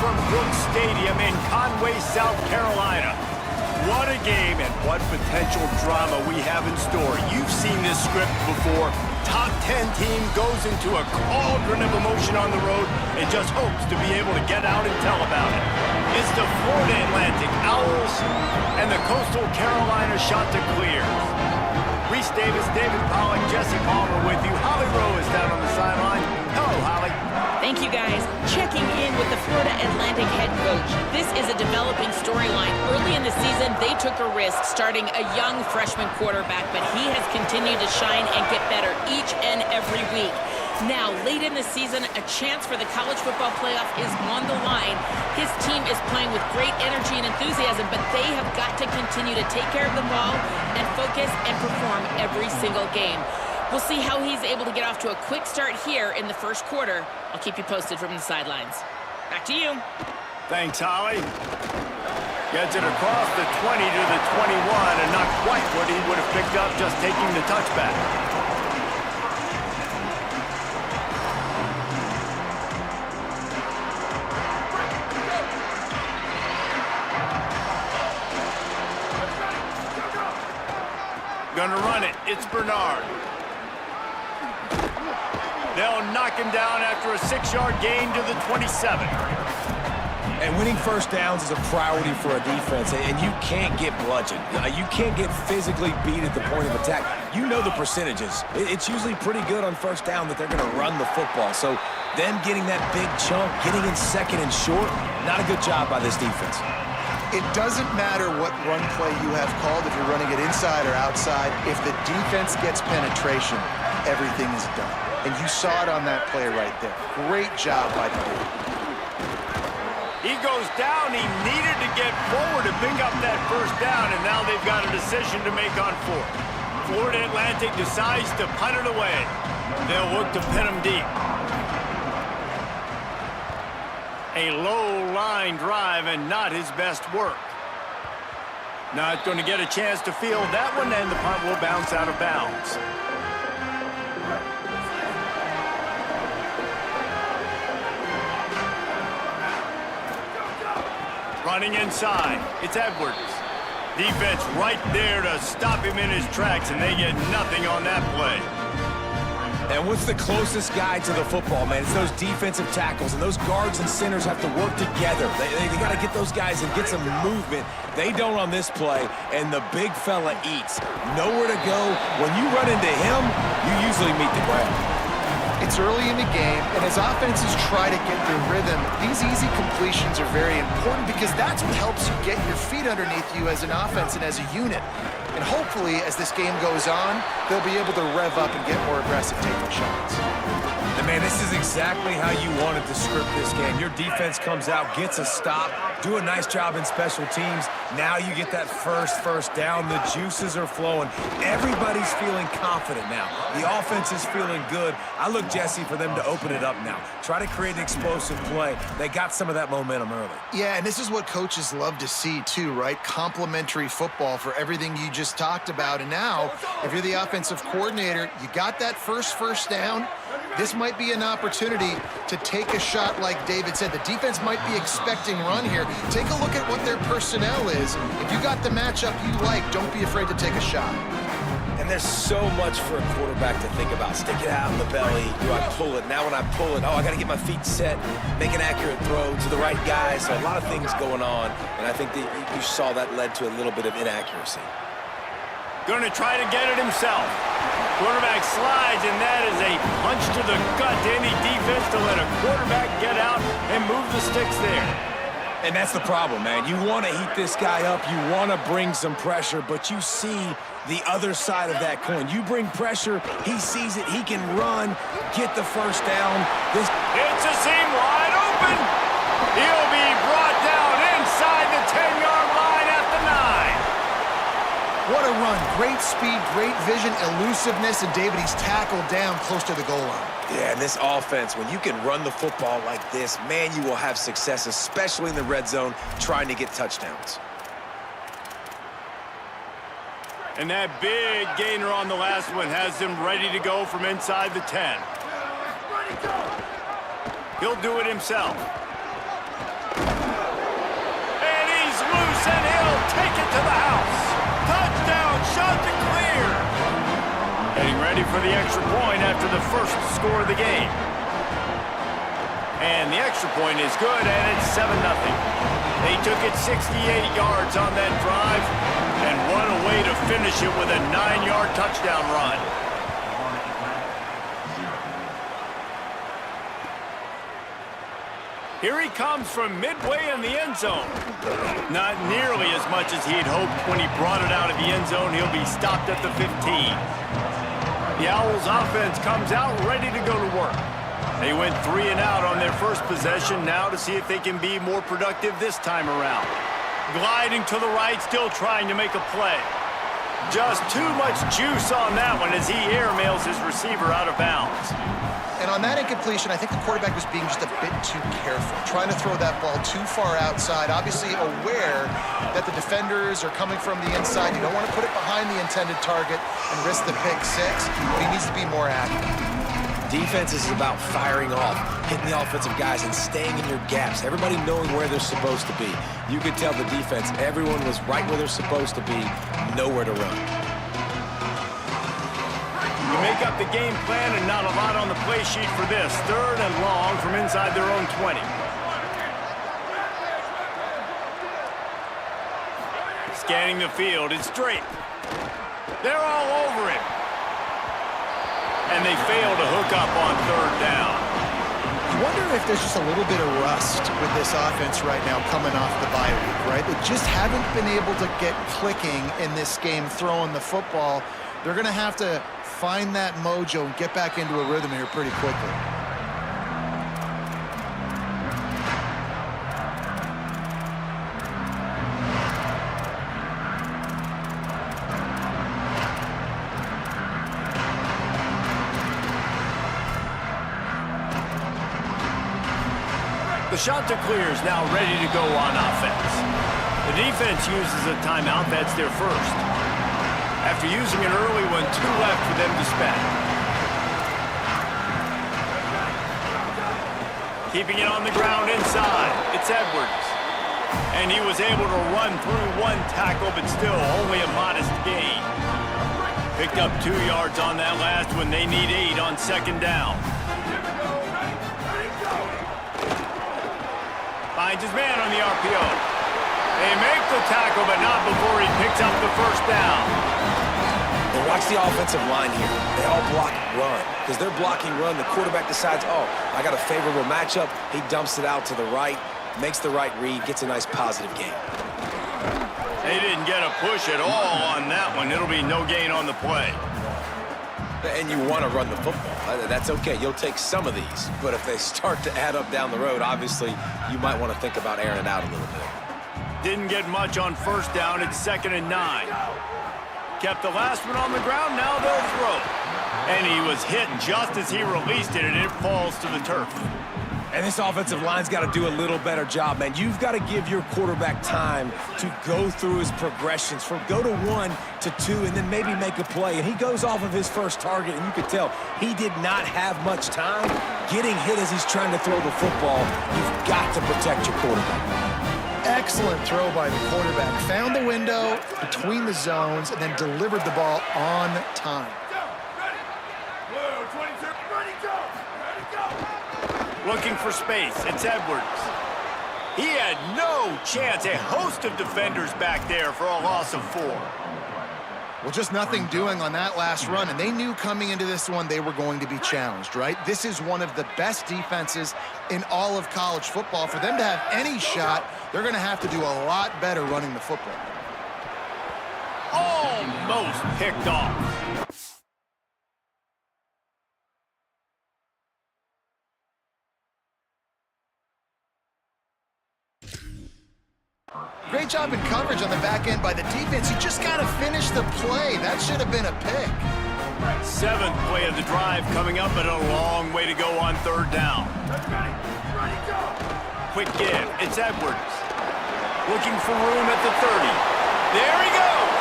from Brooks Stadium in Conway, South Carolina. What a game and what potential drama we have in store. You've seen this script before. Top 10 team goes into a cauldron of emotion on the road and just hopes to be able to get out and tell about it. It's the Florida Atlantic Owls and the Coastal Carolina Chanticleers. Reese Davis, David Pollack, Jesse Palmer with you. Holly Rowe is down on the sideline. Hello, Holly. Thank you, guys. Checking in with the Florida Atlantic head coach. This is a developing storyline. Early in the season, they took a risk starting a young freshman quarterback, but he has continued to shine and get better each and every week. Now, late in the season, a chance for the college football playoff is on the line. His team is playing with great energy and enthusiasm, but they have got to continue to take care of the ball and focus and perform every single game. We'll see how he's able to get off to a quick start here in the first quarter. I'll keep you posted from the sidelines. Back to you. Thanks, Holly. Gets it across the 20 to the 21, and not quite what he would have picked up just taking the touchback. Gonna run it. It's Bernard. They'll knock him down after a 6-yard gain to the 27. And winning first downs is a priority for a defense, and you can't get bludgeoned. You can't get physically beat at the point of attack. You know the percentages. It's usually pretty good on first down that they're going to run the football. So them getting that big chunk, getting in second and short, not a good job by this defense. It doesn't matter what run play you have called, if you're running it inside or outside. If the defense gets penetration, everything is done. And you saw it on that play right there. Great job by the team. He goes down. He needed to get forward to pick up that first down, and now they've got a decision to make on fourth. Florida Atlantic decides to punt it away. They'll look to pin him deep. A low-line drive and not his best work. Not going to get a chance to field that one, and the punt will bounce out of bounds. Running inside, it's Edwards. Defense right there to stop him in his tracks, and they get nothing on that play. And what's the closest guy to the football, man? It's those defensive tackles, and those guards and centers have to work together. They got to get those guys and get some movement. They don't on this play, and the big fella eats. Nowhere to go. When you run into him, you usually meet the ground. It's early in the game, and as offenses try to get their rhythm, these easy completions are very important because that's what helps you get your feet underneath you as an offense and as a unit. And hopefully, as this game goes on, they'll be able to rev up and get more aggressive taking shots. And man, this is exactly how you wanted to script this game. Your defense comes out, gets a stop, do a nice job in special teams. Now you get that first down. The juices are flowing. Everybody's feeling confident now. The offense is feeling good. I look, Jesse, for them to open it up now. Try to create an explosive play. They got some of that momentum early. Yeah, and this is what coaches love to see too, right? Complementary football for everything you just talked about. And now, if you're the offensive coordinator, you got that first down. This might be an opportunity to take a shot like David said. The defense might be expecting run here. Take a look at what their personnel is. If you got the matchup you like, don't be afraid to take a shot. And there's so much for a quarterback to think about. Stick it out in the belly. Do I pull it? Now when I pull it, I got to get my feet set, make an accurate throw to the right guy. So a lot of things going on. And I think that you saw that led to a little bit of inaccuracy. Going to try to get it himself. Quarterback slides, and that is a punch to the gut to any defense to let a quarterback get out and move the sticks there. And that's the problem, man. You want to heat this guy up. You want to bring some pressure, but you see the other side of that coin. You bring pressure, he sees it, he can run, get the first down. It's a seam wide open. He'll be brought down inside the 10-yard line at the 9. What a run. Great speed, great vision, elusiveness, and David, he's tackled down close to the goal line. Yeah, and this offense, when you can run the football like this, man, you will have success, especially in the red zone, trying to get touchdowns. And that big gainer on the last one has him ready to go from inside the 10. He'll do it himself. and he'll take it to the house. Touchdown, Chanticleer. Getting ready for the extra point after the first score of the game. And the extra point is good, and it's 7-0. They took it 68 yards on that drive, and what a way to finish it with a 9-yard touchdown run. Here he comes from midway in the end zone. Not nearly as much as he'd hoped when he brought it out of the end zone. He'll be stopped at the 15. The Owls offense comes out ready to go to work. They went 3 and out on their first possession, now to see if they can be more productive this time around. Gliding to the right, still trying to make a play. Just too much juice on that one as he airmails his receiver out of bounds. And on that incompletion, I think the quarterback was being just a bit too careful, trying to throw that ball too far outside, obviously aware that the defenders are coming from the inside. You don't want to put it behind the intended target and risk the pick six, but he needs to be more accurate. Defense is about firing off, hitting the offensive guys, and staying in your gaps. Everybody knowing where they're supposed to be. You could tell the defense, everyone was right where they're supposed to be, nowhere to run. You make up the game plan and not a lot on the play sheet for this. 3rd and long from inside their own 20. Scanning the field, it's straight. They're all over him. And they fail to hook up on 3rd down. I wonder if there's just a little bit of rust with this offense right now coming off the bye week, right? They just haven't been able to get clicking in this game throwing the football. They're going to have to find that mojo and get back into a rhythm here pretty quickly. The Chanticleer is now ready to go on offense. The defense uses a timeout. That's their first. After using an early one, 2 left for them to spend. Keeping it on the ground inside. It's Edwards. And he was able to run through 1 tackle, but still only a modest gain. Picked up 2 yards on that last one. They need 8 on 2nd down. Finds his man on the RPO. They make the tackle, but not before he picks up the 1st down. And watch the offensive line here. They all block run. Because they're blocking run, the quarterback decides, oh, I got a favorable matchup. He dumps it out to the right, makes the right read, gets a nice positive gain. They didn't get a push at all on that one. It'll be no gain on the play. And you want to run the football. That's okay. You'll take some of these. But if they start to add up down the road, obviously, you might want to think about airing it out a little bit. Didn't get much on 1st down. It's 2nd and 9. Kept the last one on the ground. Now they'll throw. And he was hit just as he released it, and it falls to the turf. And this offensive line's got to do a little better job, man. You've got to give your quarterback time to go through his progressions from go to 1 to 2 and then maybe make a play. And he goes off of his first target, and you could tell he did not have much time getting hit as he's trying to throw the football. You've got to protect your quarterback. Excellent throw by the quarterback. Found the window between the zones and then delivered the ball on time. Looking for space. It's Edwards. He had no chance. A host of defenders back there for a loss of 4. Well, just nothing doing on that last run, and they knew coming into this one they were going to be challenged, right? This is one of the best defenses in all of college football. For them to have any shot, they're going to have to do a lot better running the football. Almost picked off. Great job in coverage on the back end by the defense. You just got to finish the play. That should have been a pick. 7th play of the drive coming up, but a long way to go on 3rd down. Quick give. It's Edwards. Looking for room at the 30. There he goes.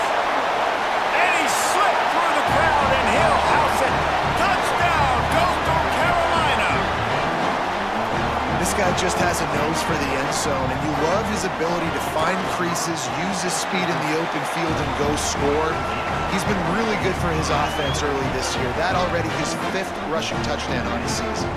And he slipped through the crowd, and he'll house it. Touchdown, goes to Carolina. This guy just has a nose for the end zone, and you love his ability to find creases, use his speed in the open field, and go score. He's been really good for his offense early this year. That already his 5th rushing touchdown on the season.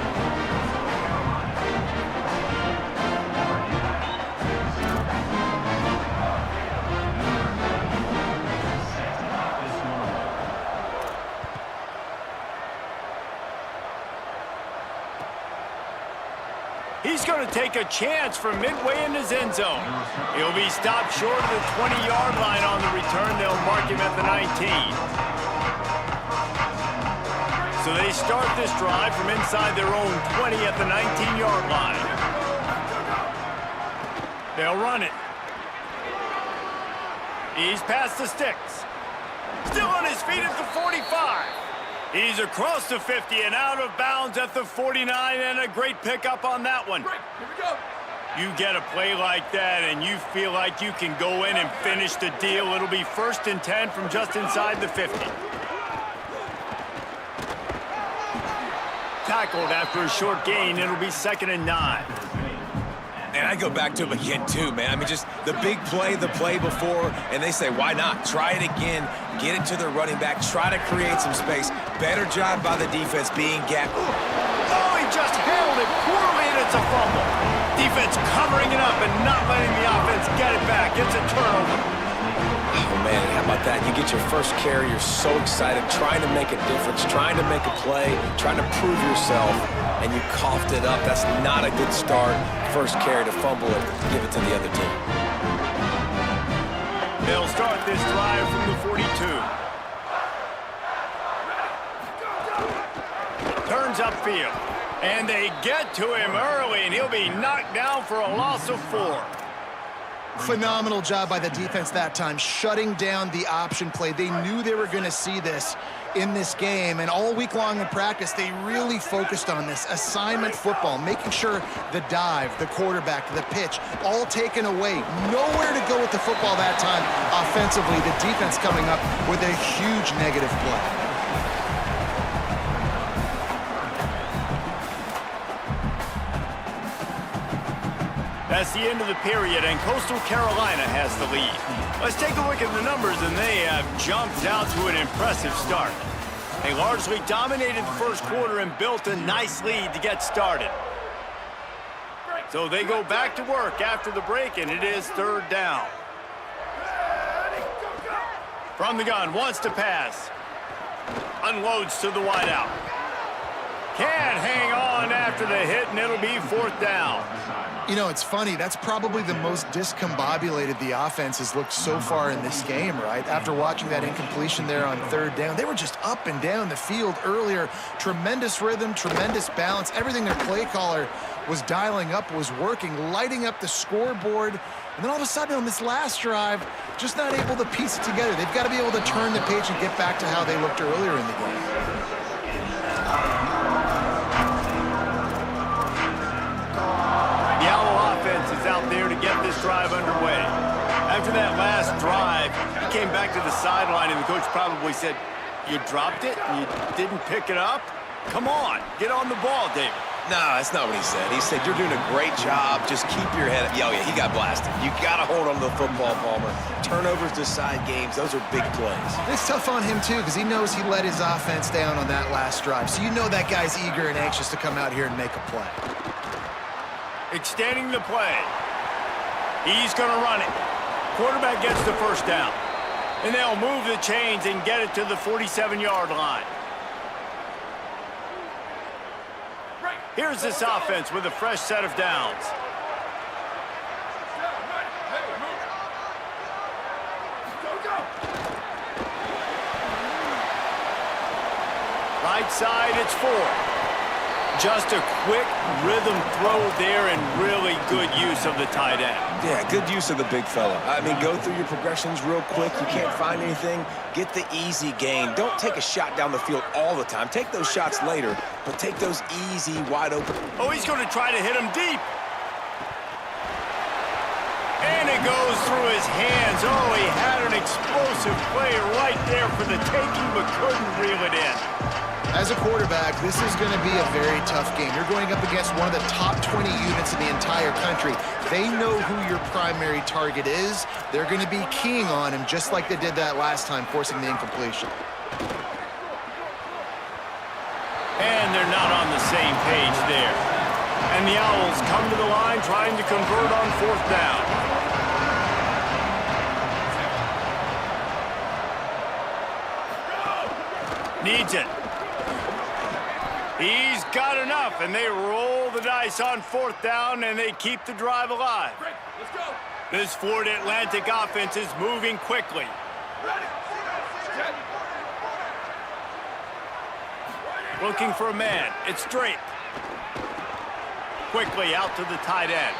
He's going to take a chance from midway in his end zone. He'll be stopped short of the 20-yard line on the return. They'll mark him at the 19. So they start this drive from inside their own 20 at the 19-yard line. They'll run it. He's past the sticks. Still on his feet at the 45. He's across the 50 and out of bounds at the 49, and a great pickup on that one. Here we go. You get a play like that, and you feel like you can go in and finish the deal. It'll be 1st and 10 from just inside the 50. Tackled after a short gain. It'll be 2nd and 9. And I go back to him again, too, man. I mean, just the big play, the play before, and they say, why not? Try it again. Get it to their running back. Try to create some space. Better job by the defense being gapped. Oh, he just handled it poorly, and it's a fumble. Defense covering it up and not letting the offense get it back. It's a turnover. Oh, man, how about that? You get your first carry. You're so excited, trying to make a difference, trying to make a play, trying to prove yourself, and you coughed it up. That's not a good start. First carry to fumble it, give it to the other team. They'll start this drive from the 42. Turns upfield. And they get to him early, and he'll be knocked down for a loss of 4. Phenomenal job by the defense that time, shutting down the option play. They knew they were going to see this in this game, and all week long in practice, they really focused on this assignment football, making sure the dive, the quarterback, the pitch, all taken away. Nowhere to go with the football that time offensively. The defense coming up with a huge negative play. That's the end of the period, and Coastal Carolina has the lead. Let's take a look at the numbers, and they have jumped out to an impressive start. They largely dominated the first quarter and built a nice lead to get started. So they go back to work after the break, and it is 3rd down. From the gun, wants to pass. Unloads to the wideout. Can't hang on after the hit, and it'll be 4th down. You know, it's funny. That's probably the most discombobulated the offense has looked so far in this game, right? After watching that incompletion there on 3rd down, they were just up and down the field earlier. Tremendous rhythm, tremendous balance. Everything their play caller was dialing up was working, lighting up the scoreboard. And then all of a sudden on this last drive, just not able to piece it together. They've got to be able to turn the page and get back to how they looked earlier in the game. Is out there to get this drive underway. After that last drive, he came back to the sideline, and the coach probably said, you dropped it and you didn't pick it up? Come on, get on the ball, David. No, that's not what he said. He said, you're doing a great job. Just keep your head up. Oh, yeah, he got blasted. You got to hold on to the football, Palmer. Turnovers decide games. Those are big plays. It's tough on him, too, because he knows he let his offense down on that last drive. So you know that guy's eager and anxious to come out here and make a play. Extending the play. He's going to run it. Quarterback gets the 1st down. And they'll move the chains and get it to the 47-yard line. Here's this offense with a fresh set of downs. Right side, it's 4. Just a quick rhythm throw there and really good use of the tight end. Yeah, good use of the big fella. I mean, go through your progressions real quick. You can't find anything. Get the easy gain. Don't take a shot down the field all the time. Take those shots later, but take those easy, wide open. Oh, he's going to try to hit him deep. And it goes through his hands. Oh, he had an explosive play right there for the taking, but couldn't reel it in. As a quarterback, this is going to be a very tough game. You're going up against one of the top 20 units in the entire country. They know who your primary target is. They're going to be keying on him just like they did that last time, forcing the incompletion. And they're not on the same page there. And the Owls come to the line trying to convert on 4th down. Needs it. He's got enough, and they roll the dice on 4th down, and they keep the drive alive. Let's go. This Florida Atlantic offense is moving quickly. Looking for a man. It's Drake. Quickly out to the tight end.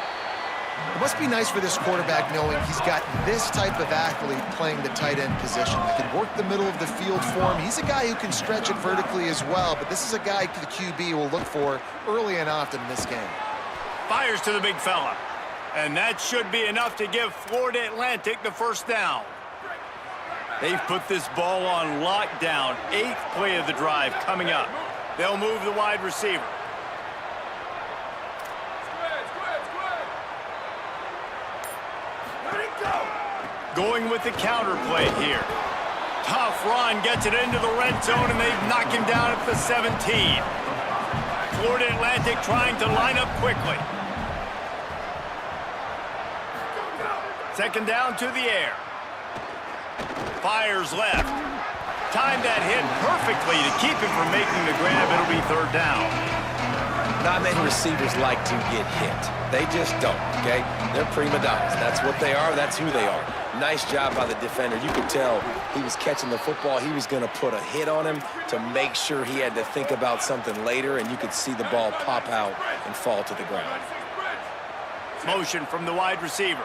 It must be nice for this quarterback knowing he's got this type of athlete playing the tight end position. He can work the middle of the field for him. He's a guy who can stretch it vertically as well, but this is a guy the QB will look for early and often in this game. Fires to the big fella. And that should be enough to give Florida Atlantic the 1st down. They've put this ball on lockdown. 8th play of the drive coming up. They'll move the wide receiver. Going with the counter play here. Tough run, gets it into the red zone, and they've knocked him down at the 17. Florida Atlantic trying to line up quickly. 2nd down to the air. Fires left. Timed that hit perfectly to keep him from making the grab. It'll be 3rd down. Not many receivers like to get hit. They just don't, okay? They're prima donnas. That's what they are. That's who they are. Nice job by the defender. You could tell he was catching the football. He was going to put a hit on him to make sure he had to think about something later, and you could see the ball pop out and fall to the ground. Motion from the wide receiver.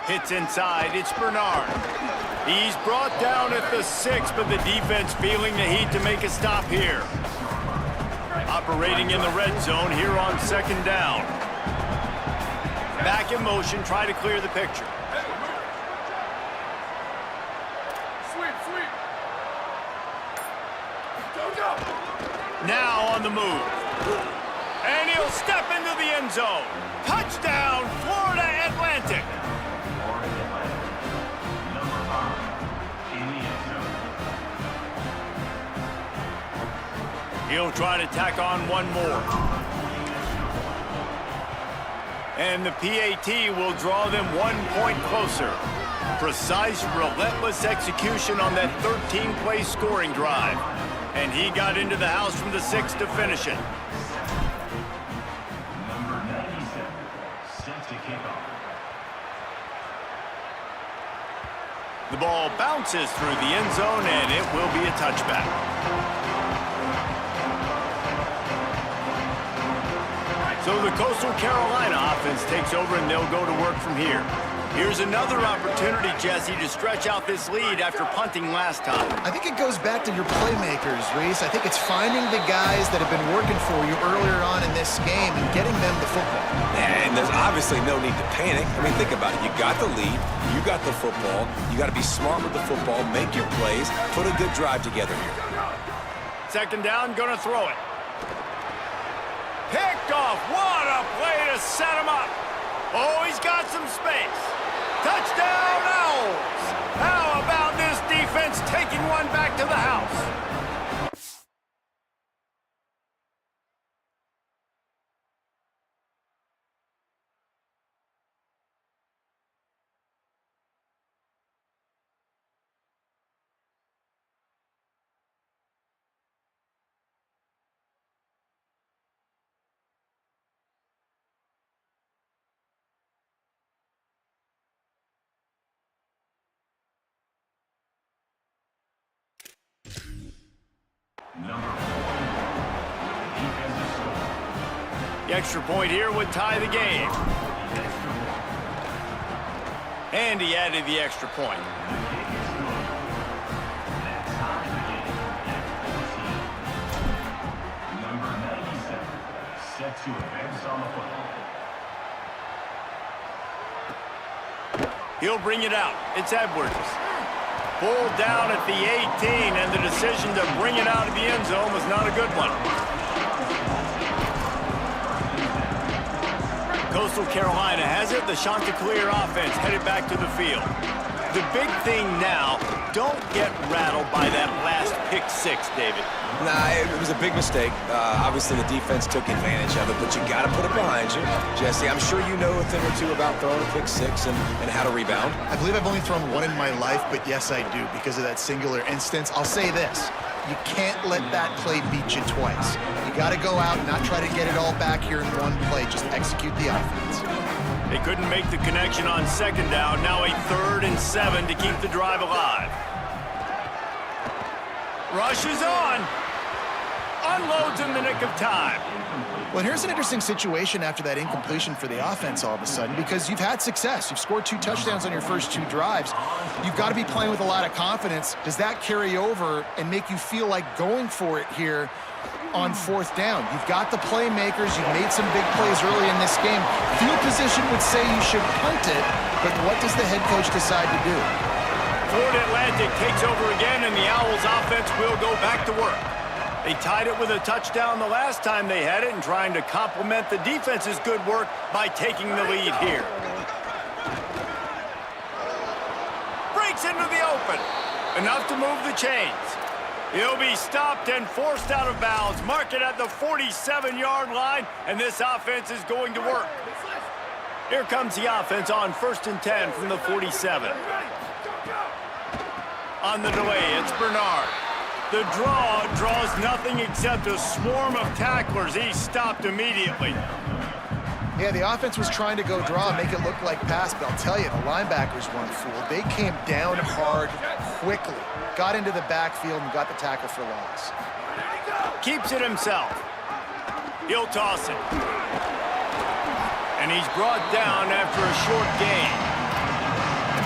Hits inside. It's Bernard. He's brought down at the 6, but the defense feeling the heat to make a stop here. Operating in the red zone here on 2nd down. Back in motion, try to clear the picture. Sweep. Go. Now on the move. And he'll step into the end zone. Touchdown, Florida Atlantic. He'll try to tack on one more. And the PAT will draw them 1 point closer. Precise, relentless execution on that 13-play scoring drive. And he got into the house from the 6 to finish it. Number 97, set to kick off. The ball bounces through the end zone, and it will be a touchback. So the Coastal Carolina offense takes over, and they'll go to work from here. Here's another opportunity, Jesse, to stretch out this lead after punting last time. I think it goes back to your playmakers, Reese. I think it's finding the guys that have been working for you earlier on in this game and getting them the football. And there's obviously no need to panic. I mean, think about it. You got the lead. You got the football. You got to be smart with the football, make your plays, put a good drive together here. 2nd down, gonna throw it. Picked off. What a play to set him up. Oh, he's got some space. Touchdown, Owls. How about this defense taking one back to the house? Number 4, defensive score. The extra point here would tie the game. And he added the extra point. Number 97, set to advance on the football. He'll bring it out. It's Edwards. Pulled down at the 18, and the decision to bring it out of the end zone was not a good one. Coastal Carolina has it. The Chanticleer offense headed back to the field. The big thing now, don't get rattled by that last pick six, David. Nah, it was a big mistake. Obviously, the defense took advantage of it, but you got to put it behind you. Jesse, I'm sure you know a thing or two about throwing a pick six and how to rebound. I believe I've only thrown one in my life, but yes, I do, because of that singular instance. I'll say this. You can't let that play beat you twice. You got to go out and not try to get it all back here in one play. Just execute the offense. They couldn't make the connection on second down. Now a 3rd and 7 to keep the drive alive. Rushes on. Unloads in the nick of time. Well, here's an interesting situation after that incompletion for the offense all of a sudden, because you've had success. You've scored 2 touchdowns on your first 2 drives. You've got to be playing with a lot of confidence. Does that carry over and make you feel like going for it here on 4th down? You've got the playmakers. You've made some big plays early in this game. Field position would say you should punt it, but what does the head coach decide to do? Florida Atlantic takes over again, and the Owls offense will go back to work. They tied it with a touchdown the last time they had it and trying to complement the defense's good work by taking the lead here. Breaks into the open. Enough to move the chains. He'll be stopped and forced out of bounds. Mark it at the 47-yard line, and this offense is going to work. Here comes the offense on 1st and 10 from the 47. On the delay, it's Bernard. The draw draws nothing except a swarm of tacklers. He's stopped immediately. Yeah, the offense was trying to go draw, make it look like pass, but I'll tell you, the linebackers weren't fooled. They came down hard quickly, got into the backfield, and got the tackle for loss. Keeps it himself. He'll toss it. And he's brought down after a short gain.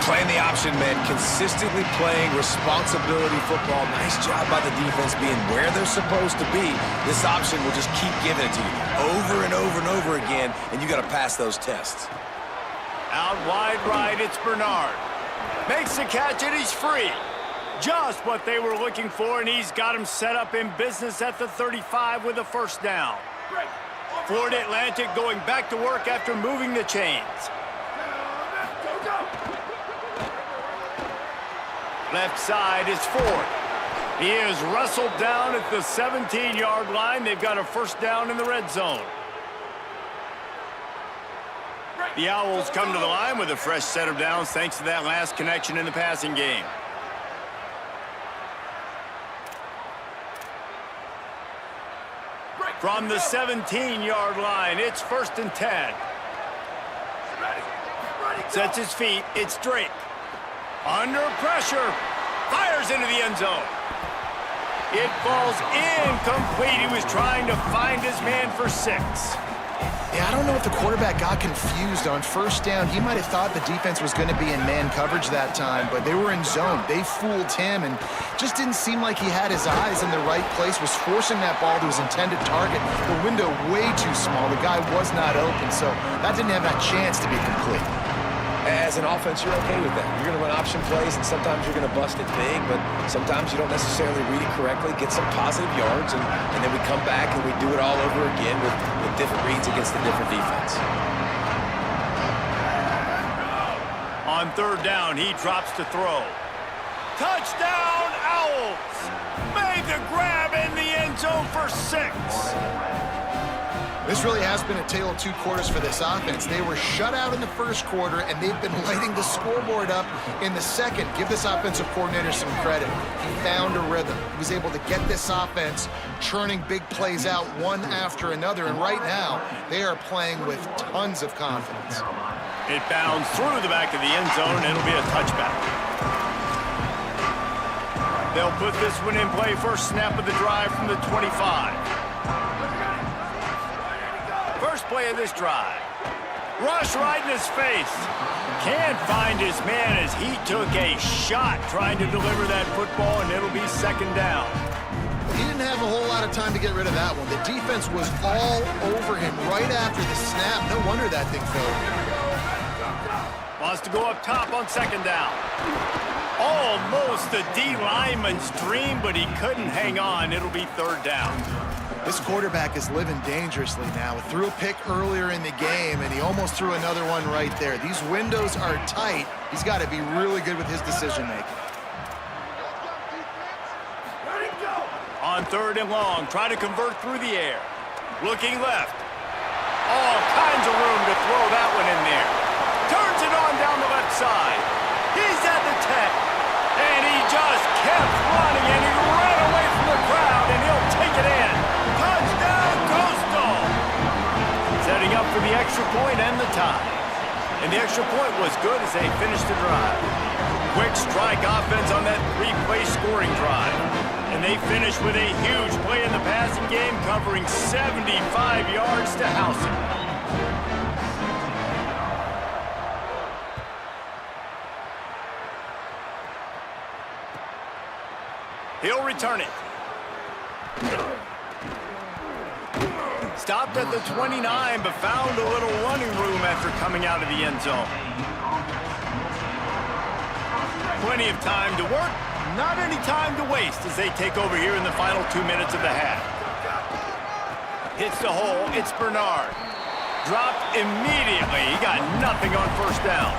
Playing the option, man, consistently playing responsibility football. Nice job by the defense being where they're supposed to be. This option will just keep giving it to you over and over and over again, and you got to pass those tests. Out wide right, it's Bernard. Makes the catch, and he's free. Just what they were looking for, and he's got him set up in business at the 35 with a 1st down. Florida Atlantic going back to work after moving the chains. Left side is Ford. He is wrestled down at the 17-yard line. They've got a 1st down in the red zone. The Owls come to the line with a fresh set of downs thanks to that last connection in the passing game. From the 17-yard line, it's 1st and 10. Sets his feet, it's Drake. Under pressure, fires into the end zone. It falls incomplete. He was trying to find his man for 6. Yeah, I don't know if the quarterback got confused on 1st down. He might have thought the defense was going to be in man coverage that time, but they were in zone. They fooled him and just didn't seem like he had his eyes in the right place, was forcing that ball to his intended target. The window way too small. The guy was not open, so that didn't have that chance to be complete. As an offense, you're okay with that. You're going to run option plays, and sometimes you're going to bust it big, but sometimes you don't necessarily read it correctly, get some positive yards, and then we come back and we do it all over again with different reads against the different defense. On 3rd down, he drops to throw. Touchdown, Owls! Made the grab in the end zone for 6. This really has been a tale of 2 quarters for this offense. They were shut out in the 1st quarter, and they've been lighting the scoreboard up in the 2nd. Give this offensive coordinator some credit. He found a rhythm. He was able to get this offense churning big plays out one after another, and right now, they are playing with tons of confidence. It bounds through the back of the end zone, and it'll be a touchback. They'll put this one in play. First snap of the drive from the 25. First play of this drive. Rush right in his face. Can't find his man as he took a shot trying to deliver that football, and it'll be 2nd down. He didn't have a whole lot of time to get rid of that one. The defense was all over him right after the snap. No wonder that thing fell. Wants to go up top on 2nd down. Almost a D lineman's dream, but he couldn't hang on. It'll be third down. This quarterback is living dangerously now. He threw a pick earlier in the game, and he almost threw another one right there. These windows are tight. He's got to be really good with his decision-making. On third and long, try to convert through the air. Looking left. All kinds of room to throw that one in there. Turns it on down the left side. He's at the 10. And he just kept running, and he ran away from the crowd, and he'll take it in. Touchdown, Coastal! Setting up for the extra point and the tie. And the extra point was good as they finished the drive. Quick strike offense on that three-play scoring drive. And they finish with a huge play in the passing game, covering 75 yards to house it. He'll return it. Stopped at the 29, but found a little running room after coming out of the end zone. Plenty of time to work. Not any time to waste as they take over here in the final 2 minutes of the half. Hits the hole. It's Bernard. Dropped immediately. He got nothing on first down.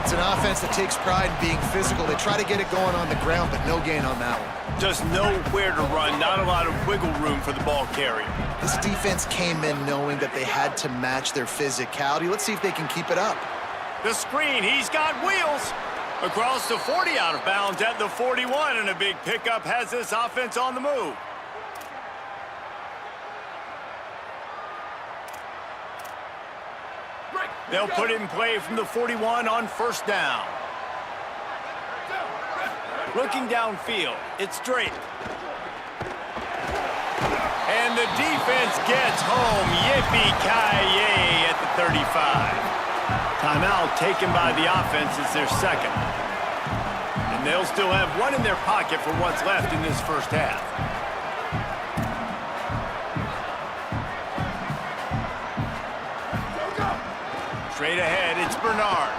It's an offense that takes pride in being physical. They try to get it going on the ground, but no gain on that one. Just nowhere to run. Not a lot of wiggle room for the ball carrier. This defense came in knowing that they had to match their physicality. Let's see if they can keep it up. The screen. He's got wheels. Across the 40, out of bounds at the 41, and a big pickup has this offense on the move. They'll put it in play from the 41 on first down. Looking downfield, it's Drake. And the defense gets home. Yippee-ki-yay at the 35. Timeout taken by the offense is their second. And they'll still have one in their pocket for what's left in this first half. Straight ahead, it's Bernard.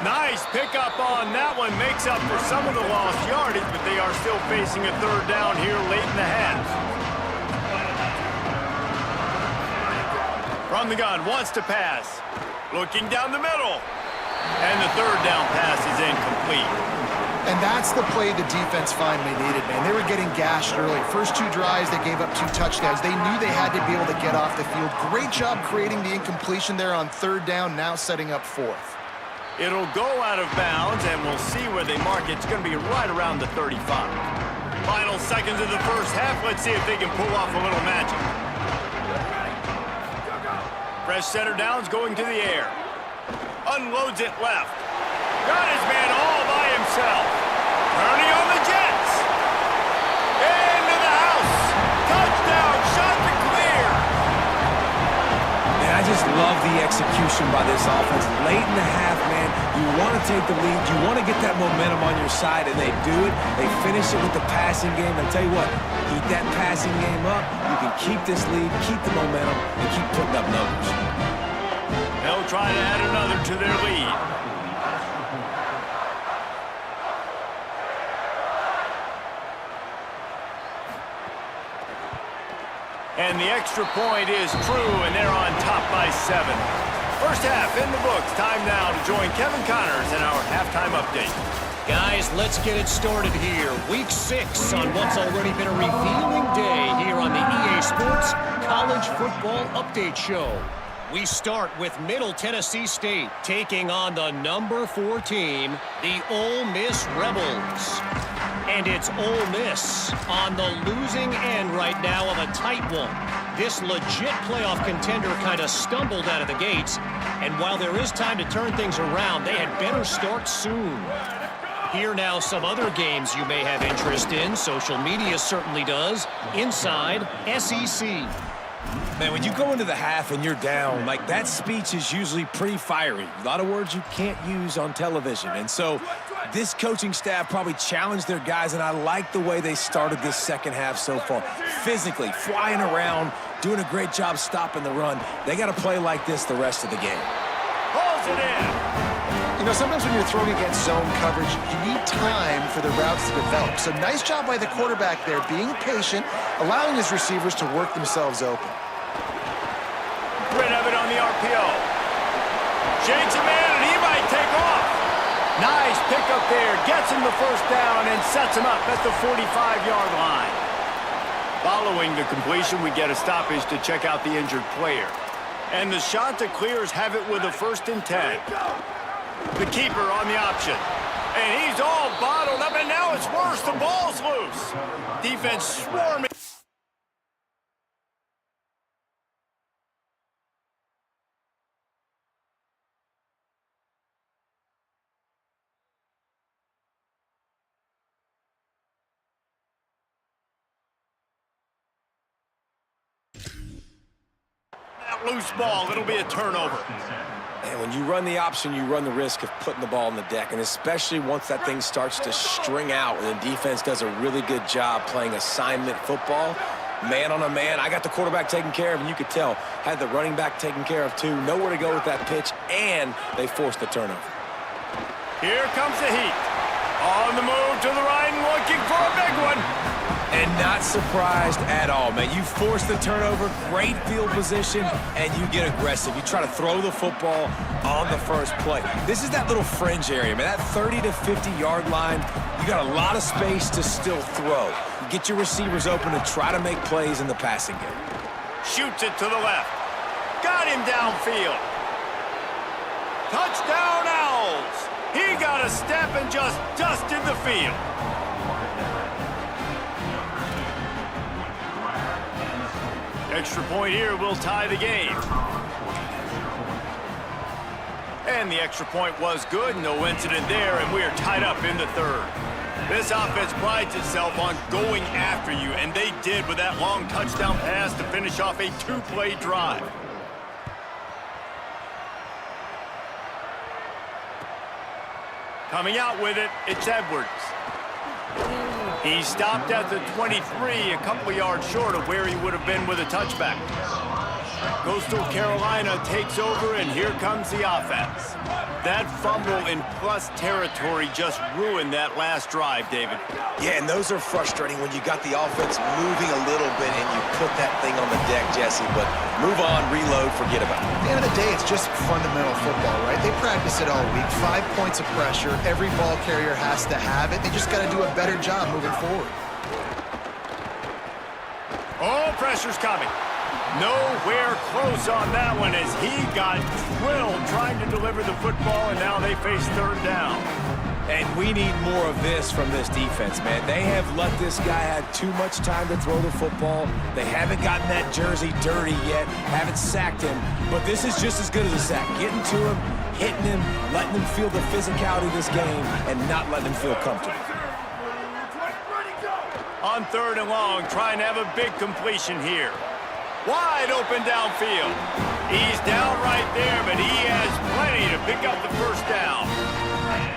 Nice pickup on that one. Makes up for some of the lost yardage, but they are still facing a third down here late in the half. From the gun, wants to pass. Looking down the middle. And the third down pass is incomplete. And that's the play the defense finally needed, man. They were getting gashed early. First two drives, they gave up 2 touchdowns. They knew they had to be able to get off the field. Great job creating the incompletion there on third down, now setting up fourth. It'll go out of bounds, and we'll see where they mark it. It's going to be right around the 35. Final seconds of the first half. Let's see if they can pull off a little magic. Fresh center downs going to the air. Unloads it left. Got his man all by himself. Turning on the Jets. Into the house. Touchdown. Shot to clear. Man, I just love the execution by this offense. Late in the half, man, you want to take the lead. You want to get that momentum on your side, and they do it. They finish it with the passing game. I tell you what, keep that passing game up. You can keep this lead, keep the momentum, and keep putting up numbers. They'll try to add another to their lead. And the extra point is true, and they're on top by 7. First half in the books. Time now to join Kevin Connors in our halftime update. Guys, let's get it started here. Week 6 on what's already been a revealing day here on the EA Sports College Football Update Show. We start with Middle Tennessee State taking on the number 4 team, the Ole Miss Rebels. And it's Ole Miss on the losing end right now of a tight one. This legit playoff contender kind of stumbled out of the gates, and while there is time to turn things around, they had better start soon. Here now some other games you may have interest in. Social media certainly does. Inside SEC. Man, when you go into the half and you're down, like, that speech is usually pretty fiery. A lot of words you can't use on television. And so this coaching staff probably challenged their guys, and I like the way they started this second half so far. Physically, flying around, doing a great job stopping the run. They got to play like this the rest of the game. Pulls it in. You know, sometimes when you're throwing against zone coverage, you need time for the routes to develop. So nice job by the quarterback there, being patient, allowing his receivers to work themselves open. Rid of it on the RPO. Shakes a man, and he might take off. Nice pickup there. Gets him the first down and sets him up at the 45-yard line. Following the completion, we get a stoppage to check out the injured player. And the shot that clears have it with a 1st and 10. The keeper on the option. And he's all bottled up, and now it's worse. The ball's loose. Defense swarming. That loose ball, it'll be a turnover. And when you run the option, you run the risk of putting the ball on the deck, and especially once that thing starts to string out and the defense does a really good job playing assignment football, man on a man. I got the quarterback taken care of, and you could tell, had the running back taken care of too. Nowhere to go with that pitch, and they forced the turnover. Here comes the heat. On the move to the right and looking for a big one. And not surprised at all, man. You force the turnover, great field position, and you get aggressive. You try to throw the football on the first play. This is that little fringe area, man. That 30 to 50-yard line, you got a lot of space to still throw. You get your receivers open and try to make plays in the passing game. Shoots it to the left. Got him downfield. Touchdown, Owls. He got a step and just dusted the field. Extra point here will tie the game. And the extra point was good. No incident there, and we are tied up in the 3rd. This offense prides itself on going after you, and they did with that long touchdown pass to finish off a 2-play drive. Coming out with it, it's Edwards. He stopped at the 23, a couple yards short of where he would have been with a touchback. Coastal Carolina takes over, and here comes the offense. That fumble in plus territory just ruined that last drive, David. Yeah, and those are frustrating when you got the offense moving a little bit and you put that thing on the deck, Jesse. But move on, reload, forget about it. At the end of the day, it's just fundamental football, right? They practice it all week. 5 points of pressure. Every ball carrier has to have it. They just got to do a better job moving forward. Oh, pressure's coming. Nowhere close on that one as he got drilled trying to deliver the football, and now they face 3rd down. And we need more of this from this defense, man. They have let this guy have too much time to throw the football. They haven't gotten that jersey dirty yet, haven't sacked him. But this is just as good as a sack. Getting to him, hitting him, letting him feel the physicality of this game, and not letting him feel comfortable. On 3rd and long, trying to have a big completion here. Wide open downfield. He's down right there, but he has plenty to pick up the first down.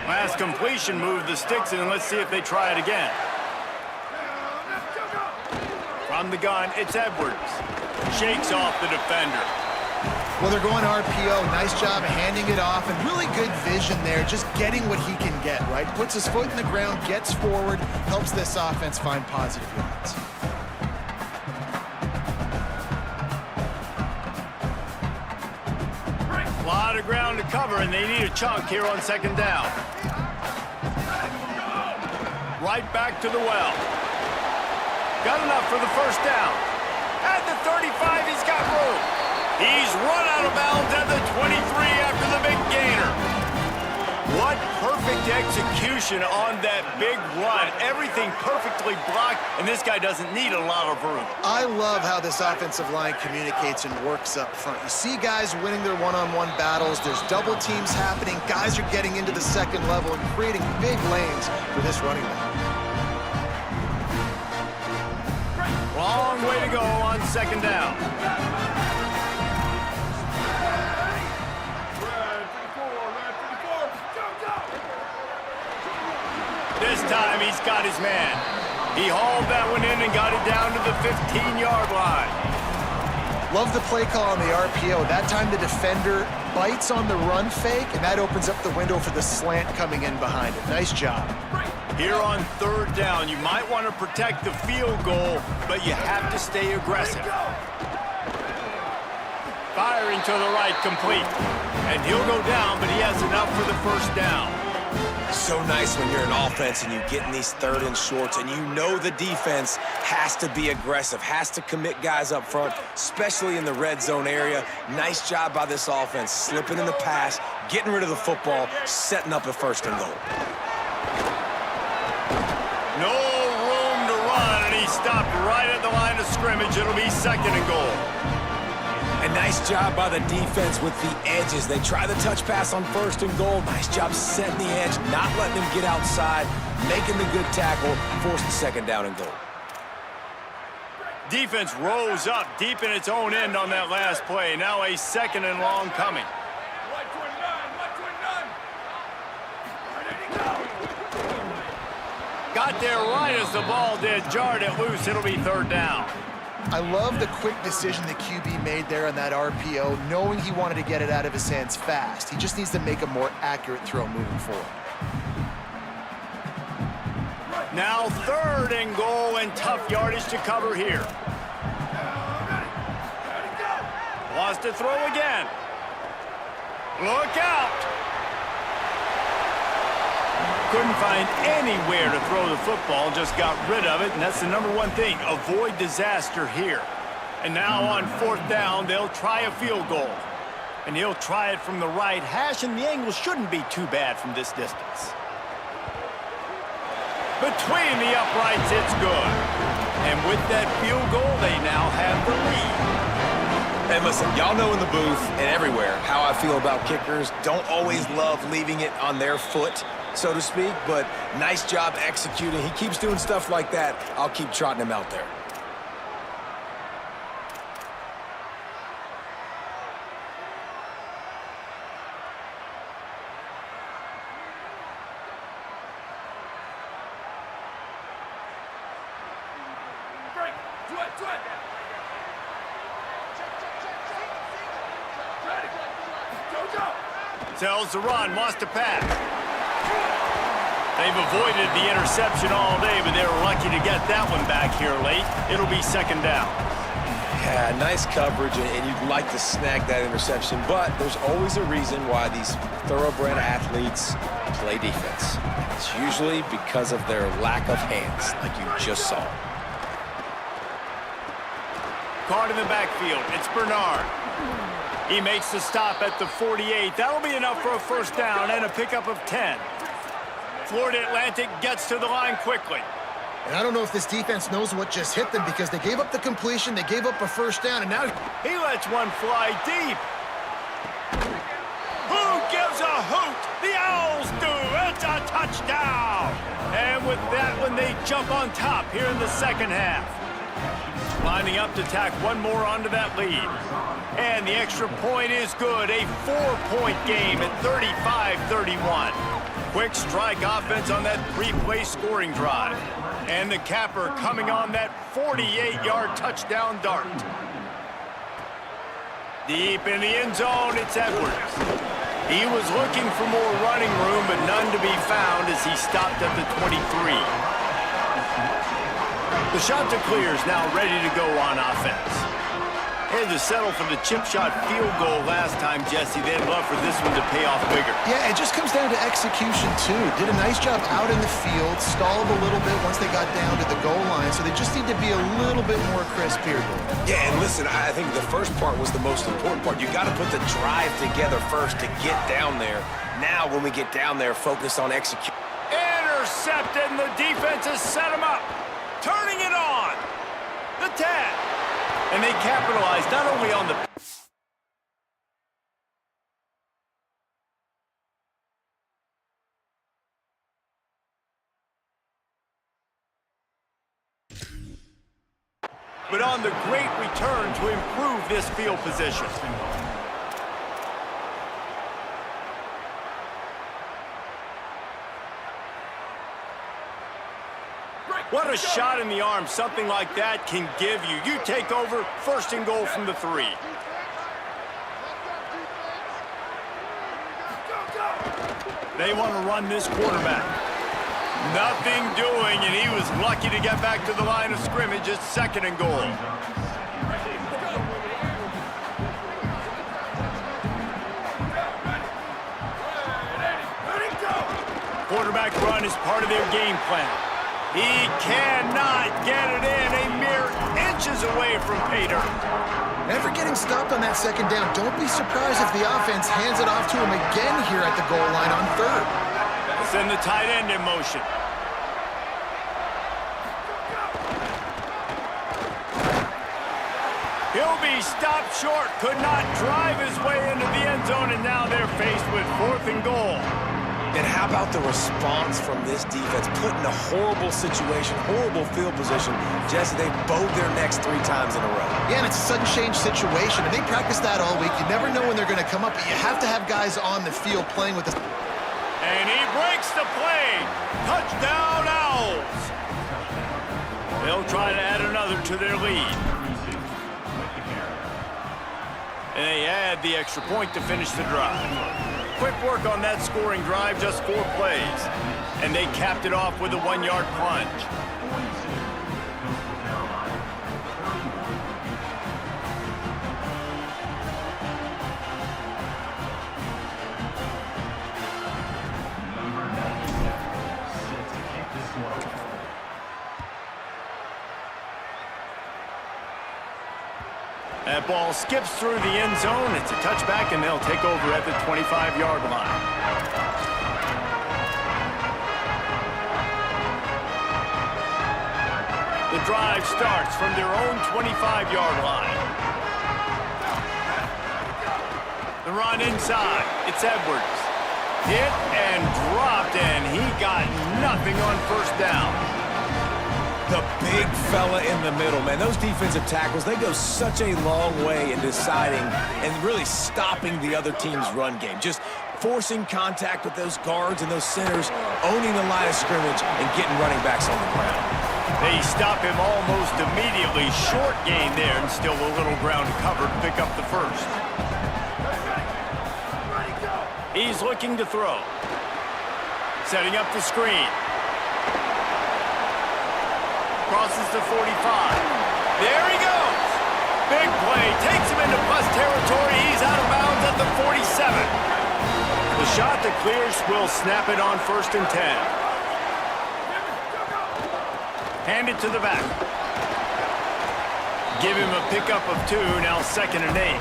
Last completion moved the sticks, and let's see if they try it again. From the gun, it's Edwards. Shakes off the defender. Well, they're going RPO. Nice job handing it off, and really good vision there, just getting what he can get, right? Puts his foot in the ground, gets forward, helps this offense find positive yards. A lot of ground to cover, and they need a chunk here on 2nd down. Right back to the well. Got enough for the first down. At the 35, he's got room. He's run out of bounds at the 23 after the big gainer. What perfect execution on that big run. Everything perfectly blocked, and this guy doesn't need a lot of room. I love how this offensive line communicates and works up front. You see guys winning their one-on-one battles. There's double teams happening. Guys are getting into the 2nd level and creating big lanes for this running back. Long way to go on 2nd down. This time he's got his man. He hauled that one in and got it down to the 15-yard line. Love the play call on the RPO. That time the defender bites on the run fake, and that opens up the window for the slant coming in behind it. Nice job. Here on third down, you might want to protect the field goal, but you have to stay aggressive. Firing to the right, complete. And he'll go down, but he has enough for the first down. So nice when you're an offense and you get in these third and shorts and you know the defense has to be aggressive, has to commit guys up front, especially in the red zone area. Nice job by this offense, slipping in the pass, getting rid of the football, setting up a first and goal. No room to run, and he stopped right at the line of scrimmage. It'll be second and goal. A nice job by the defense with the edges. They try the touch pass on first and goal. Nice job setting the edge, not letting them get outside, making the good tackle, force the second down and goal. Defense rose up deep in its own end on that last play. Now a second and long coming. Got there right as the ball did. Jarred it loose. It'll be third down. I love the quick decision the QB made there on that RPO, knowing he wanted to get it out of his hands fast. He just needs to make a more accurate throw moving forward. Now third and goal, and tough yardage to cover here. Wants to throw again. Look out! Couldn't find anywhere to throw the football, just got rid of it, and that's the number one thing. Avoid disaster here. And now on fourth down, they'll try a field goal. And he'll try it from the right hash, and the angle shouldn't be too bad from this distance. Between the uprights, it's good. And with that field goal, they now have the lead. And listen, y'all know in the booth and everywhere how I feel about kickers. Don't always love leaving it on their foot, so to speak, but nice job executing. He keeps doing stuff like that. I'll keep trotting him out there. Tells the run, wants to pass. They've avoided the interception all day, but they were lucky to get that one back here late. It'll be second down. Yeah, nice coverage, and you'd like to snag that interception, but there's always a reason why these thoroughbred athletes play defense. It's usually because of their lack of hands, like you just saw. Caught in the backfield, it's Bernard. He makes the stop at the 48. That'll be enough for a first down and a pickup of 10. Florida Atlantic gets to the line quickly. And I don't know if this defense knows what just hit them because they gave up the completion, they gave up a first down, and now he lets one fly deep. Who gives a hoot? The Owls do. It's a touchdown. And with that one, they jump on top here in the second half. Lining up to tack one more onto that lead. And the extra point is good. A 4-point game at 35-31. Quick strike offense on that 3-play scoring drive. And the capper coming on that 48-yard touchdown dart. Deep in the end zone, it's Edwards. He was looking for more running room, but none to be found as he stopped at the 23. The shot to clear is now ready to go on offense. Had to settle for the chip shot field goal last time, Jesse. They'd love for this one to pay off bigger. Yeah, it just comes down to execution, too. Did a nice job out in the field, stalled a little bit once they got down to the goal line, so they just need to be a little bit more crisp here. Yeah, and listen, I think the first part was the most important part. You got to put the drive together first to get down there. Now, when we get down there, focus on execution. Intercepted, and the defense has set him up. Turning it on. The 10. And they capitalize not only on the... but on the great return to improve this field position. What a shot in the arm something like that can give you. You take over, first and goal from the 3. They want to run this quarterback. Nothing doing, and he was lucky to get back to the line of scrimmage. It's 2nd and goal. Quarterback run is part of their game plan. He cannot get it in, a mere inches away from pay dirt. Never getting stopped on that 2nd down. Don't be surprised if the offense hands it off to him again here at the goal line on 3rd. Send the tight end in motion. He'll be stopped short. Could not drive his way into the end zone, and now they're faced with 4th and goal. And how about the response from this defense? Put in a horrible situation, horrible field position. Jesse, they bowed their necks 3 times in a row. Yeah, and it's a sudden change situation, and they practice that all week. You never know when they're going to come up, but you have to have guys on the field playing with this. And he breaks the play. Touchdown, Owls. They'll try to add another to their lead. And they add the extra point to finish the drive. Quick work on that scoring drive, just 4 plays. And they capped it off with a 1-yard plunge. That ball skips through the end zone. It's a touchback, and they'll take over at the 25-yard line. The drive starts from their own 25-yard line. The run inside. It's Edwards. Hit and dropped, and he got nothing on 1st down. The big fella in the middle, man. Those defensive tackles, they go such a long way in deciding and really stopping the other team's run game. Just forcing contact with those guards and those centers, owning the line of scrimmage, and getting running backs on the ground. They stop him almost immediately. Short gain there, and still a little ground to cover to pick up the 1st. He's looking to throw. Setting up the screen. Crosses the 45. There he goes. Big play. Takes him into plus territory. He's out of bounds at the 47. The shot that clears will snap it on 1st and 10. Hand it to the back. Give him a pickup of 2. Now 2nd and 8.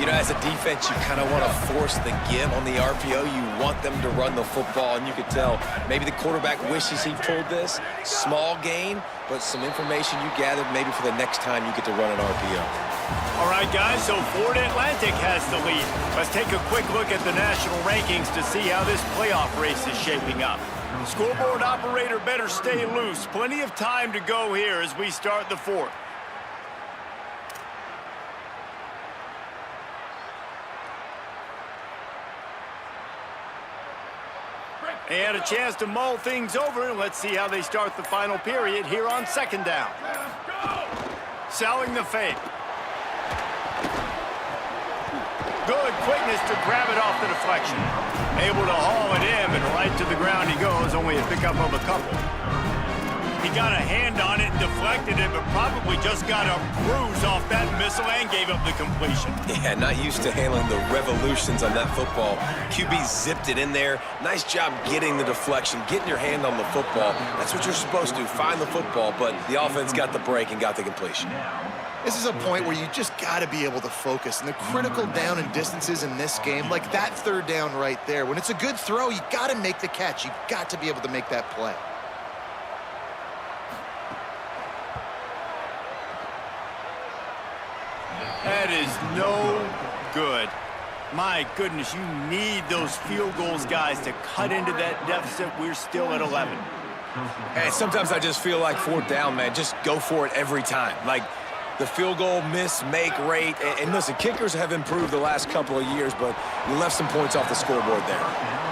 You know, as a defense, you kind of want to force the give on the RPO. You want them to run the football, and you could tell maybe the quarterback wishes he pulled this. Small gain, but some information you gathered maybe for the next time you get to run an RPO. All right, guys, so Florida Atlantic has the lead. Let's take a quick look at the national rankings to see how this playoff race is shaping up. Scoreboard operator better stay loose. Plenty of time to go here as we start the 4th. They had a chance to mull things over. Let's see how they start the final period here on 2nd down. Selling the fake. Good quickness to grab it off the deflection. Able to haul it in, and right to the ground he goes. Only a pickup of a couple. He got a hand on it and deflected it, but probably just got a bruise off that missile and gave up the completion. Yeah, not used to handling the revolutions on that football. QB zipped it in there. Nice job getting the deflection, getting your hand on the football. That's what you're supposed to do, find the football, but the offense got the break and got the completion. This is a point where you just got to be able to focus. And the critical down and distances in this game, like that 3rd down right there, when it's a good throw, you got to make the catch. You've got to be able to make that play. That is no good. My goodness, you need those field goals, guys, to cut into that deficit. We're still at 11. Hey, sometimes I just feel like 4th down, man. Just go for it every time. Like the field goal miss-make rate. And listen, kickers have improved the last couple of years, but you left some points off the scoreboard there.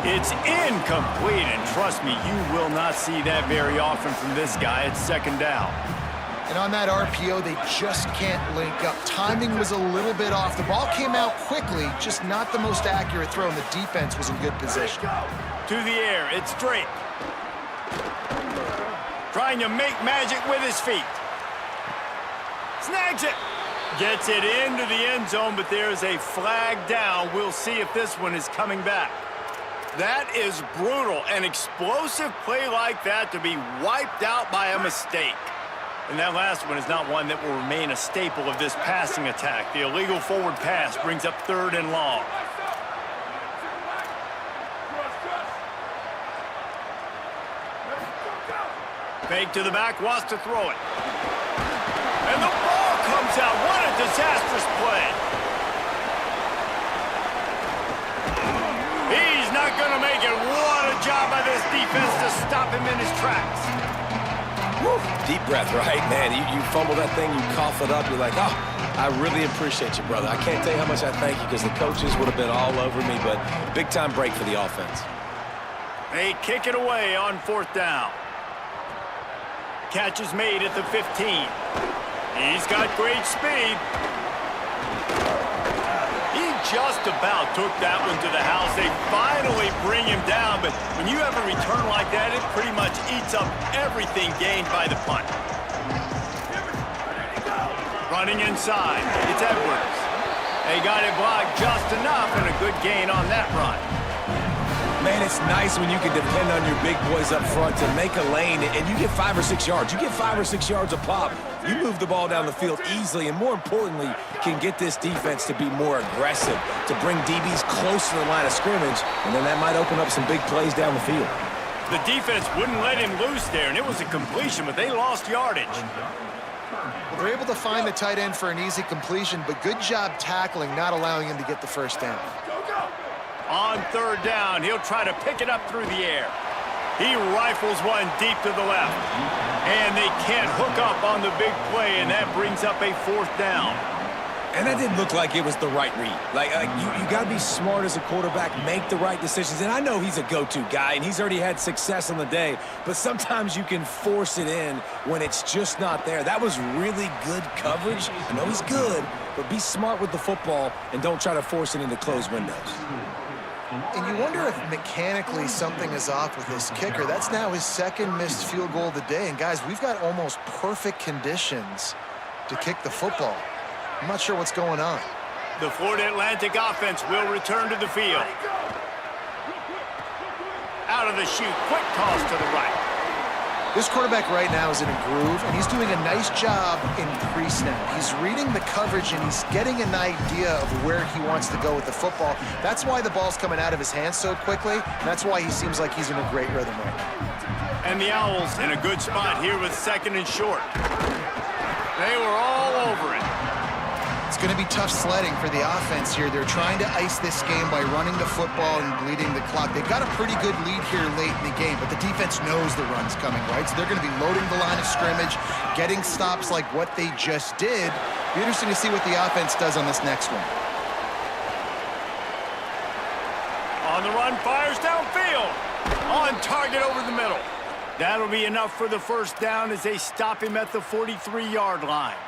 It's incomplete, and trust me, you will not see that very often from this guy. It's 2nd down. And on that RPO, they just can't link up. Timing was a little bit off. The ball came out quickly, just not the most accurate throw, and the defense was in good position. To the air, it's Drake. Trying to make magic with his feet. Snags it. Gets it into the end zone, but there's a flag down. We'll see if this one is coming back. That is brutal. An explosive play like that to be wiped out by a mistake. And that last one is not one that will remain a staple of this passing attack. The illegal forward pass brings up 3rd and long. Fake to the back, wants to throw it. And the ball comes out. What a disastrous play. He's not going to make it. What a job by this defense to stop him in his tracks. Woo. Deep breath, right? Man, you fumble that thing, you cough it up, you're like, oh, I really appreciate you, brother. I can't tell you how much I thank you because the coaches would have been all over me, but big-time break for the offense. They kick it away on 4th down. Catch is made at the 15. He's got great speed. He just about took that one to the house. They finally bring him down, but when you have a return like that, it pretty much eats up everything gained by the punt. Running inside, it's Edwards. They got it blocked just enough and a good gain on that run. Man, it's nice when you can depend on your big boys up front to make a lane, and you get 5 or 6 yards. You get 5 or 6 yards a pop. You move the ball down the field easily, and more importantly, can get this defense to be more aggressive, to bring DBs close to the line of scrimmage, and then that might open up some big plays down the field. The defense wouldn't let him loose there, and it was a completion, but they lost yardage. Well, they're able to find the tight end for an easy completion, but good job tackling, not allowing him to get the first down. On 3rd down, he'll try to pick it up through the air. He rifles one deep to the left. And they can't hook up on the big play, and that brings up a 4th down. And that didn't look like it was the right read. Like you got to be smart as a quarterback, make the right decisions. And I know he's a go-to guy, and he's already had success on the day, but sometimes you can force it in when it's just not there. That was really good coverage. I know he's good, but be smart with the football and don't try to force it into closed windows. And you wonder if mechanically something is off with this kicker. That's now his 2nd missed field goal of the day. And guys, we've got almost perfect conditions to kick the football. I'm not sure what's going on. The Florida Atlantic offense will return to the field. Out of the chute, quick toss to the right. This quarterback right now is in a groove, and he's doing a nice job in pre-snap. He's reading the coverage, and he's getting an idea of where he wants to go with the football. That's why the ball's coming out of his hands so quickly, and that's why he seems like he's in a great rhythm right now. And the Owls in a good spot here with 2nd and short. They were all over it. It's going to be tough sledding for the offense here. They're trying to ice this game by running the football and bleeding the clock. They've got a pretty good lead here late in the game, but the defense knows the run's coming, right? So they're going to be loading the line of scrimmage, getting stops like what they just did. Be interesting to see what the offense does on this next one. On the run, fires downfield. On target over the middle. That'll be enough for the 1st down as they stop him at the 43-yard line.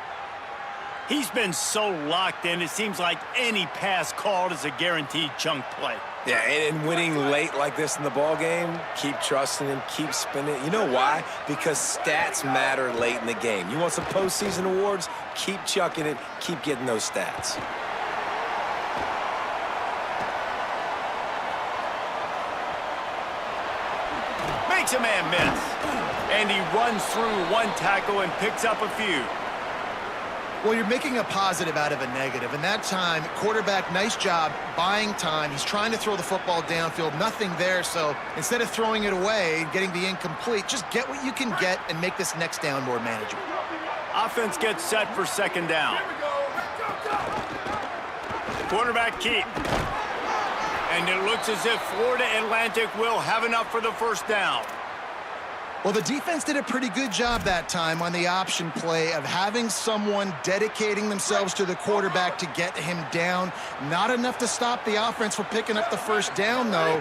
He's been so locked in, it seems like any pass called is a guaranteed chunk play. Yeah, and winning late like this in the ball game, keep trusting him, keep spinning. You know why? Because stats matter late in the game. You want some postseason awards? Keep chucking it, keep getting those stats. Makes a man miss. And he runs through one tackle and picks up a few. Well, you're making a positive out of a negative. And that time, quarterback, nice job buying time. He's trying to throw the football downfield. Nothing there. So instead of throwing it away, getting the incomplete, just get what you can get and make this next down more manageable. Offense gets set for 2nd down. Quarterback keep. And it looks as if Florida Atlantic will have enough for the 1st down. Well, the defense did a pretty good job that time on the option play of having someone dedicating themselves to the quarterback to get him down. Not enough to stop the offense from picking up the 1st down, though.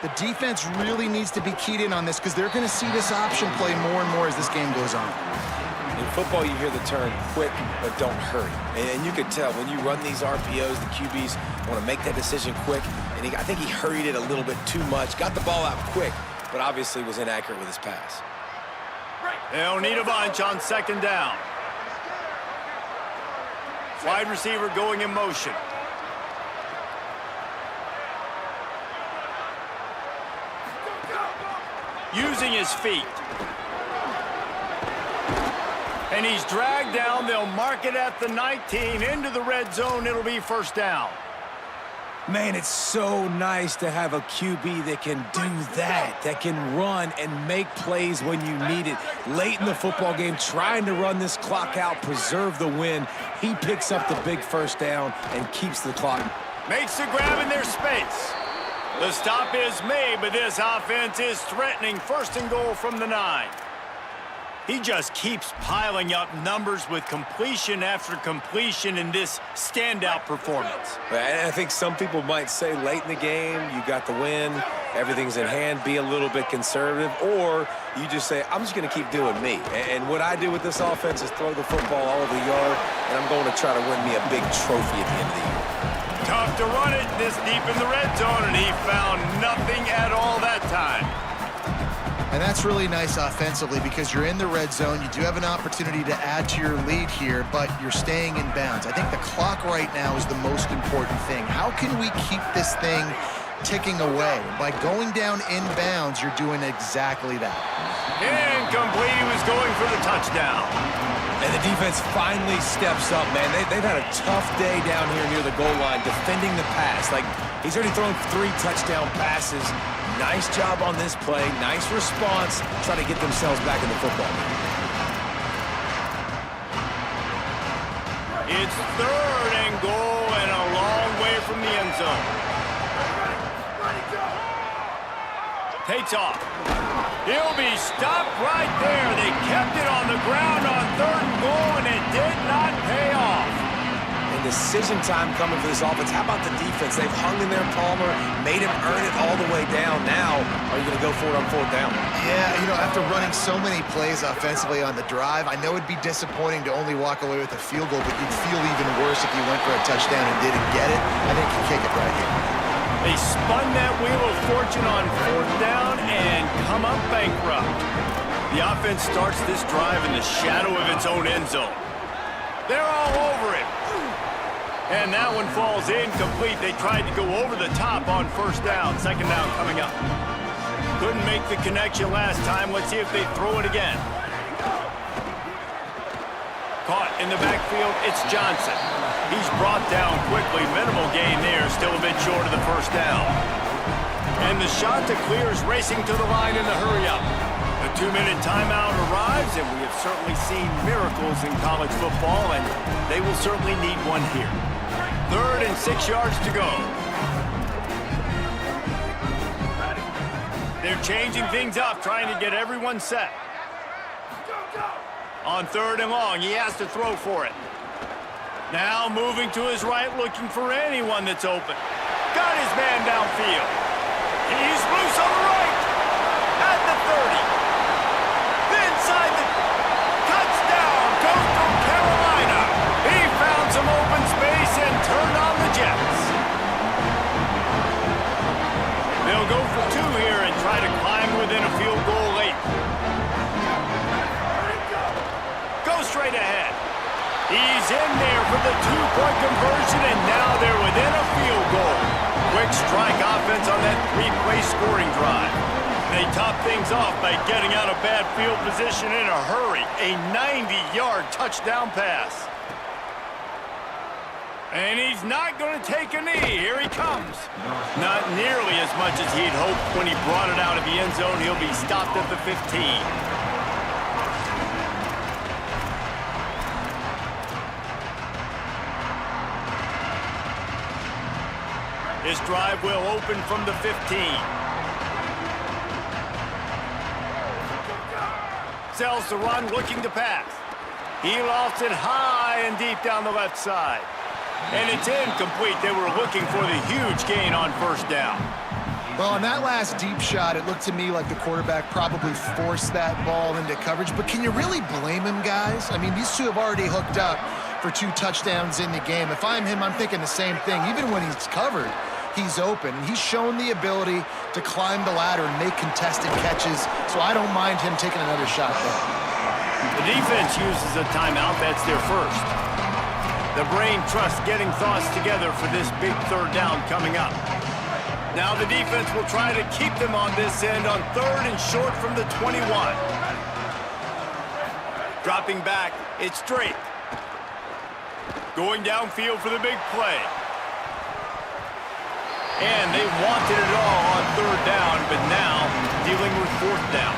The defense really needs to be keyed in on this because they're going to see this option play more and more as this game goes on. In football, you hear the term quick but don't hurry. And you can tell when you run these RPOs, the QBs want to make that decision quick. And I think he hurried it a little bit too much. Got the ball out quick, but obviously was inaccurate with his pass. They'll need a bunch on second down. Wide receiver going in motion. Using his feet. And he's dragged down. They'll mark it at the 19. Into the red zone. It'll be first down. Man, it's so nice to have a QB that can do that can run and make plays when you need it. Late in the football game, trying to run this clock out, preserve the win. He picks up the big first down and keeps the clock. Makes the grab in their space. The stop is made, but this offense is threatening. First and goal from the 9. He just keeps piling up numbers with completion after completion in this standout performance. And I think some people might say late in the game, you got the win, everything's in hand, be a little bit conservative, or you just say, I'm just going to keep doing me. And what I do with this offense is throw the football all over the yard, and I'm going to try to win me a big trophy at the end of the year. Tough to run it this deep in the red zone, and he found nothing at all that time. And that's really nice offensively because you're in the red zone. You do have an opportunity to add to your lead here, but you're staying in bounds. I think the clock right now is the most important thing. How can we keep this thing ticking away? By going down in bounds, you're doing exactly that. Incomplete. He was going for the touchdown. And the defense finally steps up, man. They've had a tough day down here near the goal line defending the pass. Like, he's already thrown 3 touchdown passes. Nice job on this play. Nice response. Try to get themselves back in the football game. It's third and goal and a long way from the end zone. Takes off. He'll be stopped right there. They kept it on the ground on third and goal, and it did not pay off. And decision time coming for this offense. How about the defense? They've hung in there, Palmer, made him earn it all the way down. Now, are you going to go for it on fourth down? Yeah, you know, after running so many plays offensively on the drive, I know it'd be disappointing to only walk away with a field goal, but you'd feel even worse if you went for a touchdown and didn't get it. I think you kick it right here. They spun that wheel of fortune on fourth down and come up bankrupt. The offense starts this drive in the shadow of its own end zone. They're all over it. And that one falls incomplete. They tried to go over the top on first down. Second down coming up. Couldn't make the connection last time. Let's see if they throw it again. Caught in the backfield, it's Johnson. He's brought down quickly. Minimal gain there, still a bit short of the first down. And the shot to clear is racing to the line in the hurry-up. The 2-minute timeout arrives, and we have certainly seen miracles in college football, and they will certainly need one here. 3rd and 6 yards to go. They're changing things up, trying to get everyone set. On 3rd and long, he has to throw for it. Now moving to his right, looking for anyone that's open. Got his man downfield. He's loose on the right. At the 30. Inside the touchdown. Goes from Carolina. He found some open space and turned on the Jets. They'll go for 2 here and try to climb within a field goal late. Go straight ahead. He's in there for the 2-point conversion, and now they're within a field goal. Quick strike offense on that 3-play scoring drive. They top things off by getting out of bad field position in a hurry. A 90-yard touchdown pass. And he's not going to take a knee. Here he comes. Not nearly as much as he'd hoped when he brought it out of the end zone. He'll be stopped at the 15. This drive will open from the 15. Sells the run, looking to pass. He lofts it high and deep down the left side. And it's incomplete. They were looking for the huge gain on first down. Well, on that last deep shot, it looked to me like the quarterback probably forced that ball into coverage. But can you really blame him, guys? I mean, these two have already hooked up for 2 touchdowns in the game. If I'm him, I'm thinking the same thing. Even when he's covered, he's open. And he's shown the ability to climb the ladder and make contested catches. So I don't mind him taking another shot there. The defense uses a timeout. That's their first. The brain trust getting thoughts together for this big 3rd down coming up. Now the defense will try to keep them on this end on 3rd and short from the 21. Dropping back, it's Drake. Going downfield for the big play. And they wanted it all on 3rd down, but now dealing with 4th down.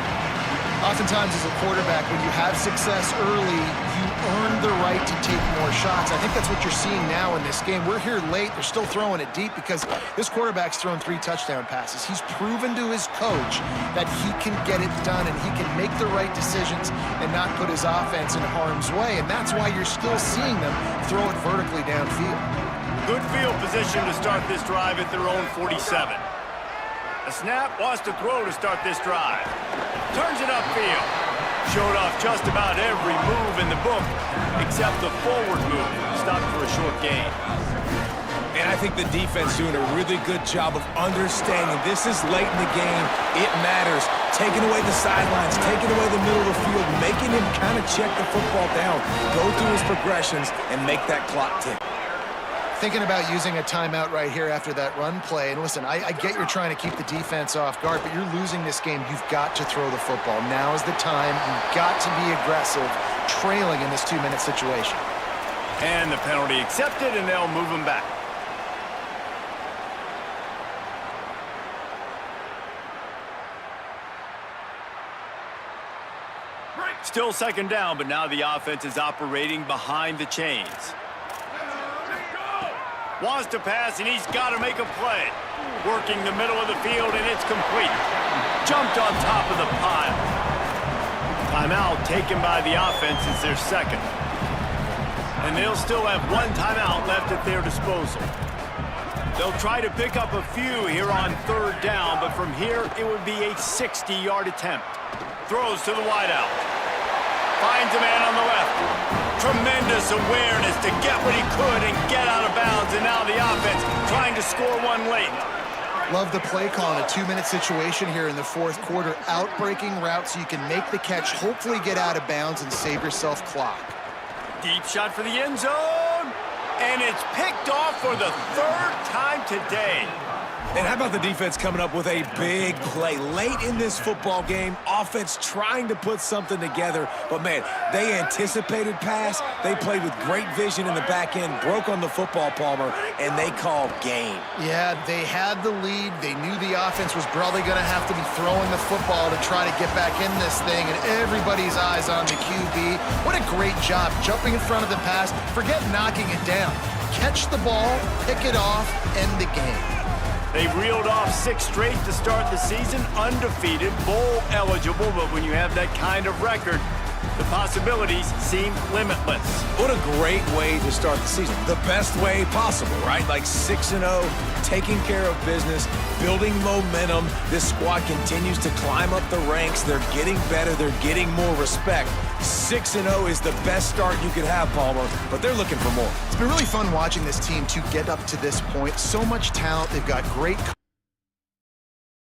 Oftentimes as a quarterback, when you have success early, you earn the right to take more shots. I think that's what you're seeing now in this game. We're here late. They're still throwing it deep because this quarterback's thrown 3 touchdown passes. He's proven to his coach that he can get it done and he can make the right decisions and not put his offense in harm's way. And that's why you're still seeing them throw it vertically downfield. Good field position to start this drive at their own 47. A snap, wants to throw to start this drive. Turns it upfield. Showed off just about every move in the book, except the forward move. Stopped for a short gain. And I think the defense doing a really good job of understanding this is late in the game. It matters. Taking away the sidelines, taking away the middle of the field, making him kind of check the football down, go through his progressions, and make that clock tick. Thinking about using a timeout right here after that run play. And listen, I get you're trying to keep the defense off guard, but you're losing this game. You've got to throw the football. Now is the time. You've got to be aggressive, trailing in this 2-minute situation. And the penalty accepted, and they'll move him back. Still 2nd down, but now the offense is operating behind the chains. Wants to pass, and he's got to make a play. Working the middle of the field, and it's complete. Jumped on top of the pile. Timeout taken by the offense is their 2nd. And they'll still have 1 timeout left at their disposal. They'll try to pick up a few here on 3rd down, but from here, it would be a 60-yard attempt. Throws to the wideout. Finds a man on the left. Tremendous awareness to get what he could and get out of bounds, and now the offense trying to score one late. Love the play call in a 2-minute situation here in the 4th quarter. Out-breaking route so you can make the catch, hopefully get out of bounds and save yourself clock. Deep shot for the end zone, and it's picked off for the 3rd time today. And how about the defense coming up with a big play late in this football game? Offense trying to put something together, but man, they anticipated pass. They played with great vision in the back end, broke on the football, Palmer, and they called game. Yeah, they had the lead. They knew the offense was probably going to have to be throwing the football to try to get back in this thing, and everybody's eyes on the QB. What a great job jumping in front of the pass. Forget knocking it down. Catch the ball, pick it off, end the game. They've reeled off 6 straight to start the season, undefeated, bowl eligible, but when you have that kind of record, the possibilities seem limitless. What a great way to start the season. The best way possible, right? Like 6-0, taking care of business, building momentum. This squad continues to climb up the ranks. They're getting better. They're getting more respect. 6-0 is the best start you could have, Palmer, but they're looking for more. It's been really fun watching this team to get up to this point. So much talent. They've got great